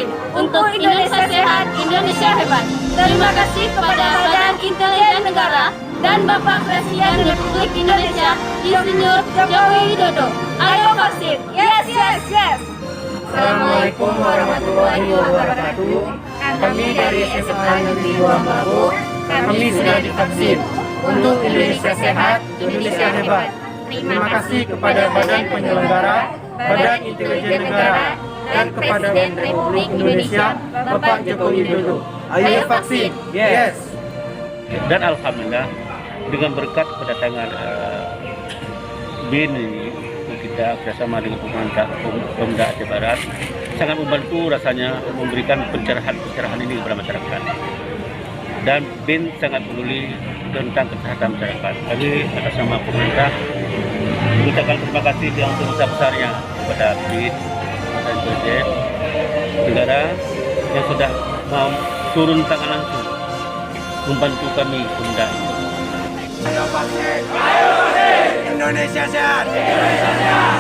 vaksin untuk Indonesia sehat, Indonesia hebat. Terima kasih kepada Badan Intelijen Negara dan Bapak Presiden Republik Indonesia Insinyur Joko Widodo. Ayo vaksin. Yes, yes, yes. Assalamualaikum warahmatullahi wabarakatuh. Kami dari SMA Negeri 2 Mabu, kami sudah divaksin untuk Indonesia sehat, Indonesia hebat. Terima kasih kepada Badan Penyelenggara, Badan Intelijen Negara, dan kepada Presiden Republik Indonesia Bapak Joko Widodo. Ayo vaksin, yes. Dan alhamdulillah dengan berkat kedatangan BIN ini, kita bersama dengan pemerintah Pemda Aceh Barat sangat membantu rasanya memberikan pencerahan ini kepada masyarakat. Dan BIN sangat peduli tentang kesehatan masyarakat. Kami atas nama pemerintah mengucapkan terima kasih yang sebesar-besarnya kepada BIN dan Intelijen Negara yang sudah mau turun tangan langsung membantu kami Pemda. Ayo vaksin! Ayo vaksin! Indonesia sehat! Indonesia sehat!